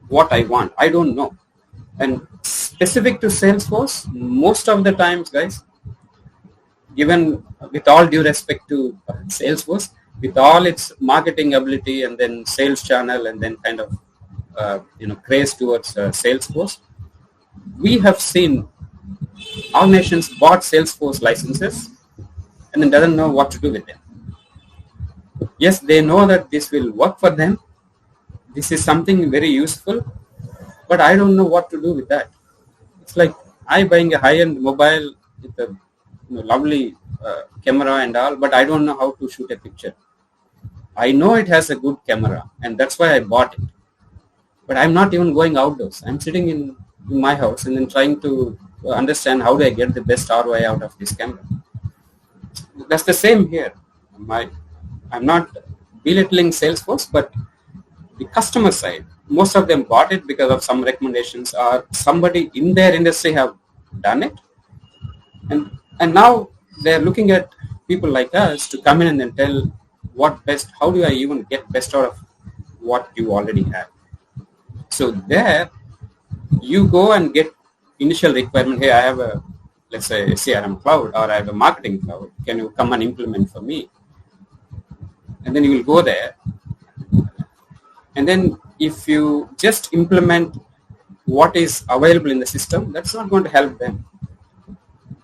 what I want. I don't know. And specific to Salesforce, most of the times, guys, given with all due respect to Salesforce, with all its marketing ability and then sales channel and then kind of craze towards Salesforce, we have seen organizations bought Salesforce licenses and then doesn't know what to do with them. Yes, they know that this will work for them. This is something very useful, but I don't know what to do with that. It's like I buying a high-end mobile with a lovely camera and all, but I don't know how to shoot a picture. I know it has a good camera, and that's why I bought it. But I'm not even going outdoors. I'm sitting in my house and then trying to understand how do I get the best ROI out of this camera. That's the same here. I'm not belittling Salesforce, but the customer side, most of them bought it because of some recommendations or somebody in their industry have done it. And now they're looking at people like us to come in and then tell how do I even get best out of what you already have. So there you go and get initial requirement. Hey, I have let's say a CRM cloud or I have a marketing cloud. Can you come and implement for me? And then you will go there. And then if you just implement what is available in the system, that's not going to help them.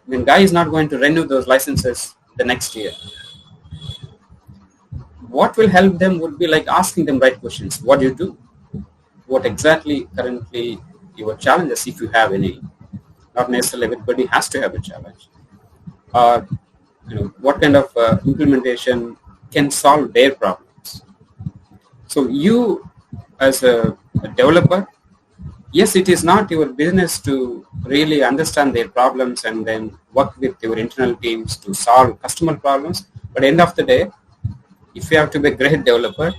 The guy is not going to renew those licenses the next year. What will help them would be like asking them right questions. What do you do? What exactly currently your challenges, if you have any? Not necessarily everybody has to have a challenge. Or what kind of implementation can solve their problems. So you as a developer, yes, it is not your business to really understand their problems and then work with your internal teams to solve customer problems. But at the end of the day, if you have to be a great developer,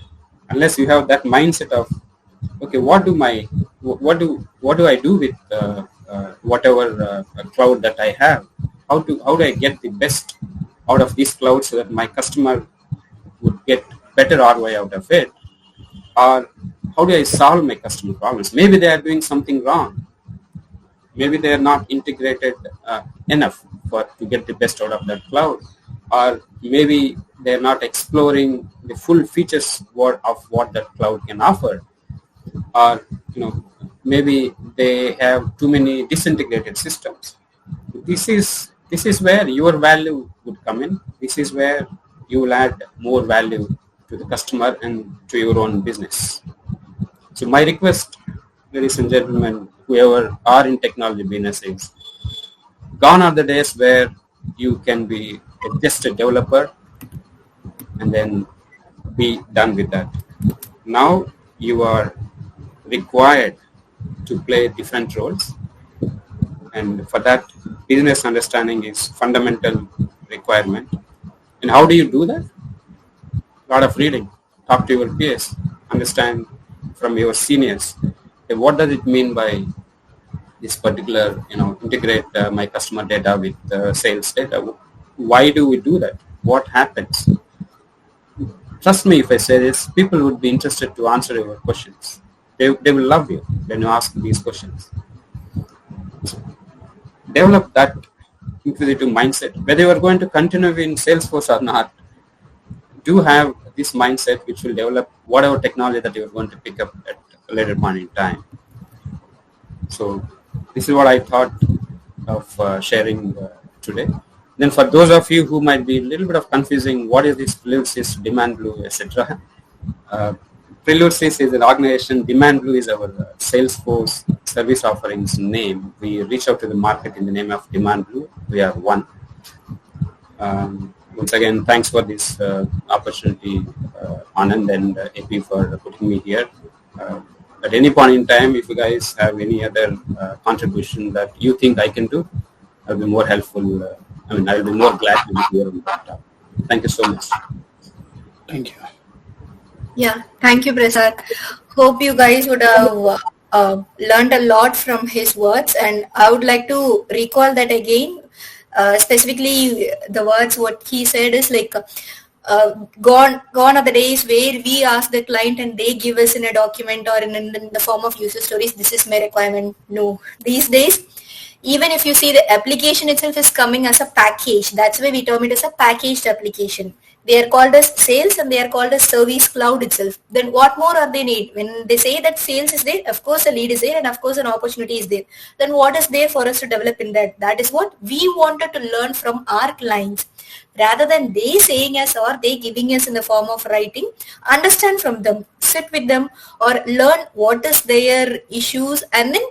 unless you have that mindset of, okay, what do I do with whatever cloud that I have? How do I get the best out of this cloud so that my customer would get better ROI out of it? Or how do I solve my customer problems? Maybe they are doing something wrong. Maybe they are not integrated enough to get the best out of that cloud. Or maybe they are not exploring the full features of what that cloud can offer. Or maybe they have too many disintegrated systems. This is where your value would come in. This is where you will add more value to the customer and to your own business. So my request, ladies and gentlemen, whoever are in technology business, is gone are the days where you can be just a developer and then be done with that. Now you are required to play different roles, and for that, business understanding is fundamental requirement. And how do you do that? A lot of reading. Talk to your peers. Understand from your seniors. What does it mean by this particular, integrate my customer data with sales data? Why do we do that? What happens? Trust me if I say this, people would be interested to answer your questions. They will love you when you ask these questions. So develop that inquisitive mindset. Whether you are going to continue in Salesforce or not, do have this mindset which will develop whatever technology that you are going to pick up at a later point in time. So this is what I thought of sharing today. Then for those of you who might be a little bit of confusing, what is this Prelude, Demand Blue, etc. Prelude is an organization. Demand Blue is our Salesforce service offerings name. We reach out to the market in the name of Demand Blue. We are one. Once again, thanks for this opportunity, Anand and AP, for putting me here. At any point in time, if you guys have any other contribution that you think I can do, I'll be more helpful. I'll be more glad to be here on that topic. Thank you so much. Thank you. Yeah, thank you, Prasad. Hope you guys would have learned a lot from his words, and I would like to recall that again. Specifically, the words what he said is like, Gone are the days where we ask the client and they give us in a document or in the form of user stories, this is my requirement. No, these days, even if you see the application itself is coming as a package, that's why we term it as a packaged application. They are called as sales and they are called as service cloud itself. Then what more are they need? When they say that sales is there, of course a lead is there and of course an opportunity is there. Then what is there for us to develop in that? That is what we wanted to learn from our clients. Rather than they saying us or they giving us in the form of writing, understand from them, sit with them or learn what is their issues, and then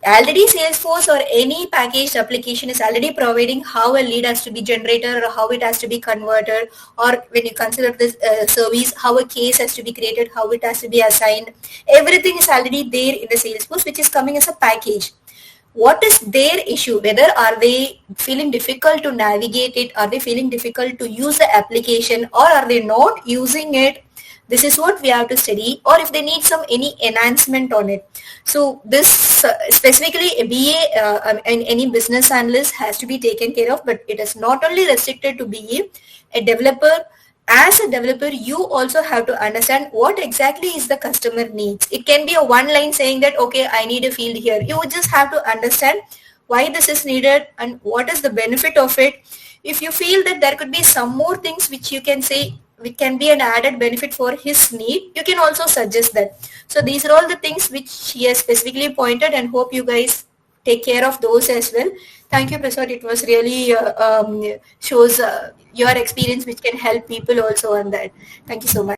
already Salesforce or any packaged application is already providing how a lead has to be generated or how it has to be converted, or when you consider this service, how a case has to be created, how it has to be assigned. Everything is already there in the Salesforce, which is coming as a package. What is their issue? Whether are they feeling difficult to navigate it? Are they feeling difficult to use the application, or are they not using it? This is what we have to study, or if they need some any enhancement on it. So this specifically a BA and any business analyst has to be taken care of, but it is not only restricted to BA, a developer. As a developer, you also have to understand what exactly is the customer needs. It can be a one line saying that, okay, I need a field here. You just have to understand why this is needed and what is the benefit of it. If you feel that there could be some more things which you can say which can be an added benefit for his need, you can also suggest that. So these are all the things which he has specifically pointed, and hope you guys take care of those as well. Thank you, Prasad. It was really shows your experience which can help people also on that. Thank you so much.